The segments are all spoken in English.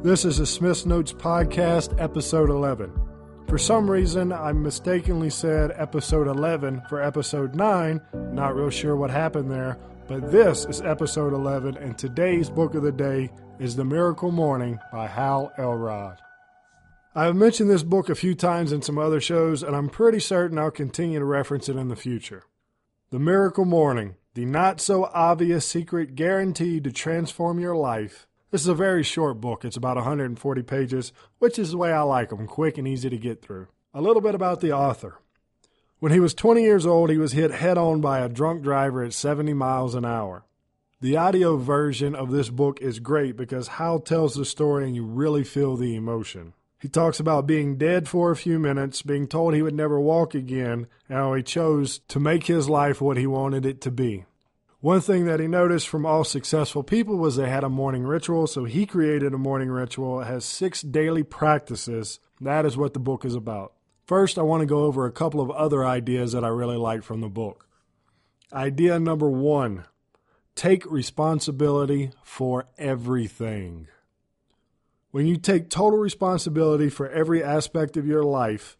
This is a Smith's Notes Podcast, Episode 11. For some reason, I mistakenly said Episode 11 for Episode 9. Not real sure what happened there, but this is Episode 11, and today's book of the day is The Miracle Morning by Hal Elrod. I have mentioned this book a few times in some other shows, and I'm pretty certain I'll continue to reference it in the future. The Miracle Morning, the not-so-obvious secret guaranteed to transform your life. This is a very short book. It's about 140 pages, which is the way I like them, quick and easy to get through. A little bit about the author. When he was 20 years old, he was hit head-on by a drunk driver at 70 miles an hour. The audio version of this book is great because Hal tells the story and you really feel the emotion. He talks about being dead for a few minutes, being told he would never walk again, and how he chose to make his life what he wanted it to be. One thing that he noticed from all successful people was they had a morning ritual, so he created a morning ritual. It has 6 daily practices. That is what the book is about. First, I want to go over a couple of other ideas that I really like from the book. Idea number 1, take responsibility for everything. When you take total responsibility for every aspect of your life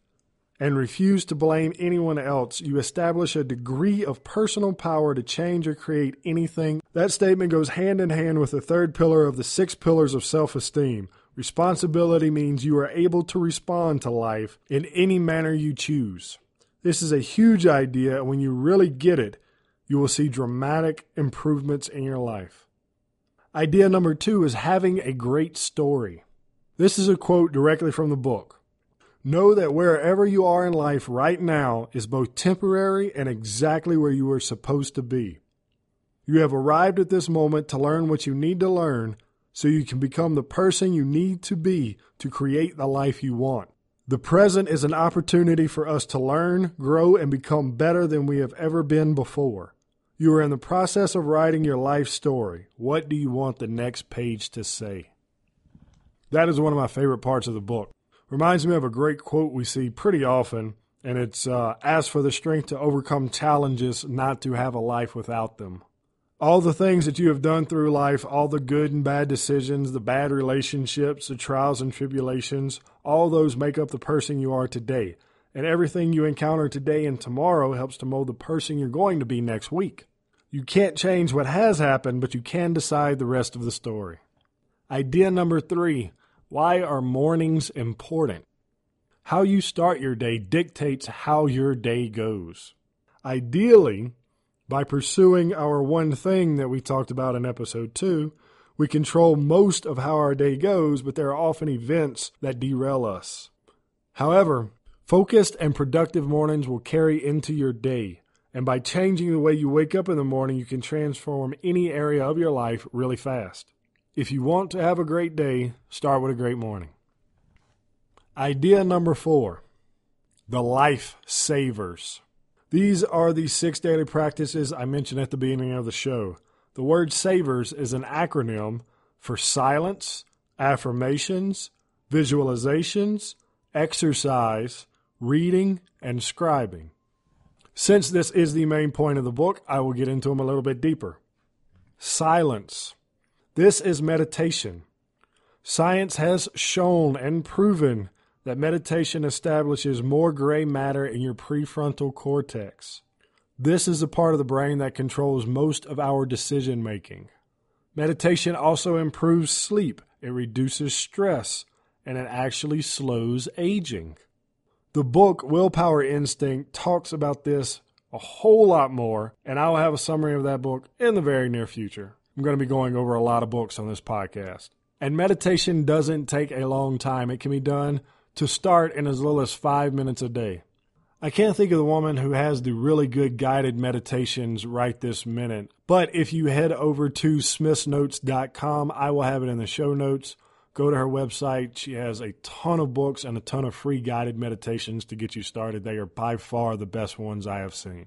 and refuse to blame anyone else, you establish a degree of personal power to change or create anything. That statement goes hand in hand with the third pillar of the 6 pillars of self-esteem. Responsibility means you are able to respond to life in any manner you choose. This is a huge idea, and when you really get it, you will see dramatic improvements in your life. Idea number 2 is having a great story. This is a quote directly from the book. Know that wherever you are in life right now is both temporary and exactly where you are supposed to be. You have arrived at this moment to learn what you need to learn so you can become the person you need to be to create the life you want. The present is an opportunity for us to learn, grow, and become better than we have ever been before. You are in the process of writing your life story. What do you want the next page to say? That is one of my favorite parts of the book. Reminds me of a great quote we see pretty often, and it's, ask for the strength to overcome challenges, not to have a life without them. All the things that you have done through life, all the good and bad decisions, the bad relationships, the trials and tribulations, all those make up the person you are today. And everything you encounter today and tomorrow helps to mold the person you're going to be next week. You can't change what has happened, but you can decide the rest of the story. Idea number 3. Why are mornings important? How you start your day dictates how your day goes. Ideally, by pursuing our one thing that we talked about in episode 2, we control most of how our day goes, but there are often events that derail us. However, focused and productive mornings will carry into your day, and by changing the way you wake up in the morning, you can transform any area of your life really fast. If you want to have a great day, start with a great morning. Idea number 4, the life savers. These are the 6 daily practices I mentioned at the beginning of the show. The word SAVERS is an acronym for silence, affirmations, visualizations, exercise, reading, and scribing. Since this is the main point of the book, I will get into them a little bit deeper. Silence. This is meditation. Science has shown and proven that meditation establishes more gray matter in your prefrontal cortex. This is the part of the brain that controls most of our decision making. Meditation also improves sleep, it reduces stress, and it actually slows aging. The book Willpower Instinct talks about this a whole lot more, and I will have a summary of that book in the very near future. I'm going to be going over a lot of books on this podcast. And meditation doesn't take a long time. It can be done to start in as little as 5 minutes a day. I can't think of the woman who has the really good guided meditations right this minute. But if you head over to smithsnotes.com, I will have it in the show notes. Go to her website. She has a ton of books and a ton of free guided meditations to get you started. They are by far the best ones I have seen.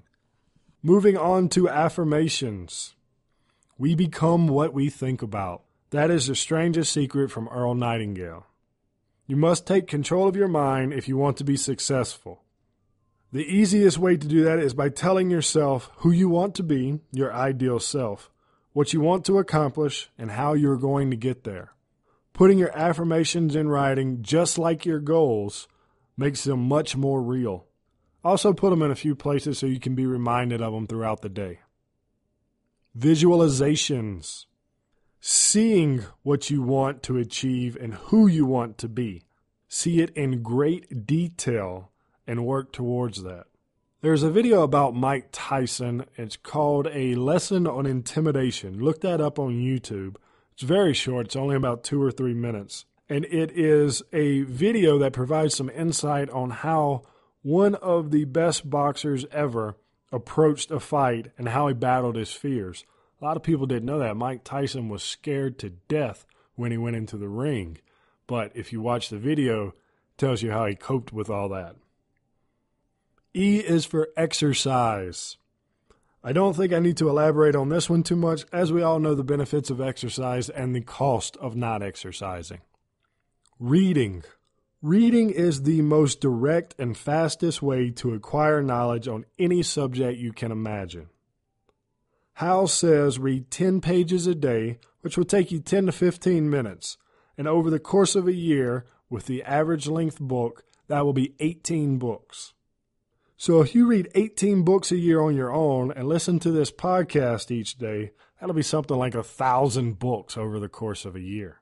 Moving on to affirmations. We become what we think about. That is the strangest secret from Earl Nightingale. You must take control of your mind if you want to be successful. The easiest way to do that is by telling yourself who you want to be, your ideal self, what you want to accomplish, and how you're going to get there. Putting your affirmations in writing, just like your goals, makes them much more real. Also put them in a few places so you can be reminded of them throughout the day. Visualizations. Seeing what you want to achieve and who you want to be. See it in great detail and work towards that. There's a video about Mike Tyson. It's called A Lesson on Intimidation. Look that up on YouTube. It's very short. It's only about 2 or 3 minutes. And it is a video that provides some insight on how one of the best boxers ever approached a fight and how he battled his fears. A lot of people didn't know that. Mike Tyson was scared to death when he went into the ring. But if you watch the video, it tells you how he coped with all that. E is for exercise. I don't think I need to elaborate on this one too much, as we all know the benefits of exercise and the cost of not exercising. Reading. Reading is the most direct and fastest way to acquire knowledge on any subject you can imagine. Hal says read 10 pages a day, which will take you 10 to 15 minutes. And over the course of a year, with the average length book, that will be 18 books. So if you read 18 books a year on your own and listen to this podcast each day, that'll be something like 1,000 books over the course of a year.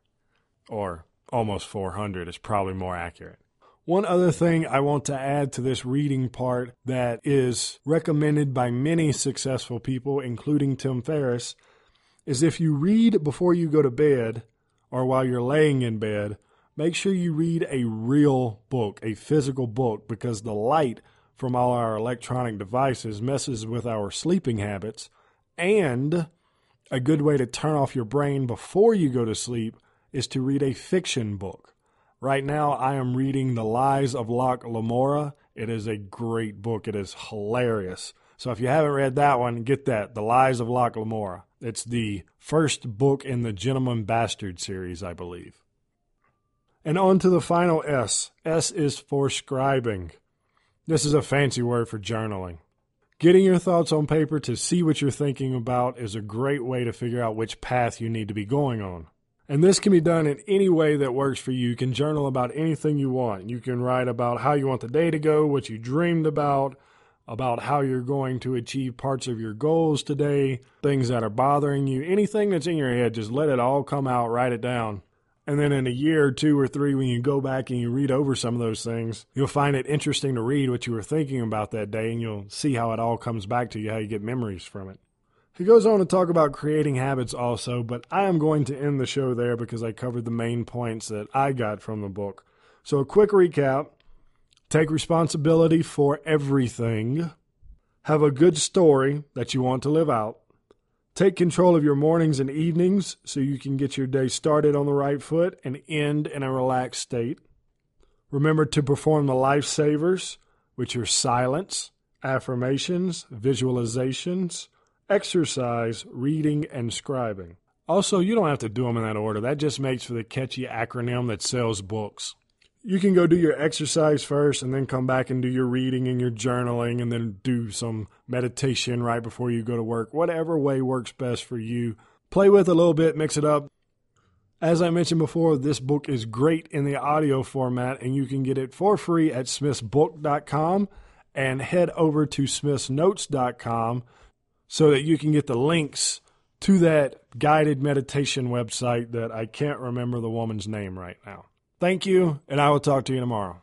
Or almost 400 is probably more accurate. One other thing I want to add to this reading part that is recommended by many successful people, including Tim Ferriss, is if you read before you go to bed or while you're laying in bed, make sure you read a real book, a physical book, because the light from all our electronic devices messes with our sleeping habits, and a good way to turn off your brain before you go to sleep is to read a fiction book. Right now, I am reading The Lies of Locke Lamora. It is a great book. It is hilarious. So if you haven't read that one, get that, The Lies of Locke Lamora. It's the first book in the Gentleman Bastard series, I believe. And on to the final S. S is for scribing. This is a fancy word for journaling. Getting your thoughts on paper to see what you're thinking about is a great way to figure out which path you need to be going on. And this can be done in any way that works for you. You can journal about anything you want. You can write about how you want the day to go, what you dreamed about how you're going to achieve parts of your goals today, things that are bothering you, anything that's in your head, just let it all come out, write it down. And then in a year or 2 or 3, when you go back and you read over some of those things, you'll find it interesting to read what you were thinking about that day, and you'll see how it all comes back to you, how you get memories from it. He goes on to talk about creating habits also, but I am going to end the show there because I covered the main points that I got from the book. So a quick recap. Take responsibility for everything. Have a good story that you want to live out. Take control of your mornings and evenings so you can get your day started on the right foot and end in a relaxed state. Remember to perform the lifesavers, which are silence, affirmations, visualizations, exercise, reading, and scribing. Also, you don't have to do them in that order. That just makes for the catchy acronym that sells books. You can go do your exercise first and then come back and do your reading and your journaling and then do some meditation right before you go to work. Whatever way works best for you. Play with it a little bit, mix it up. As I mentioned before, this book is great in the audio format, and you can get it for free at smithsbook.com and head over to smithsnotes.com so that you can get the links to that guided meditation website that I can't remember the woman's name right now. Thank you, and I will talk to you tomorrow.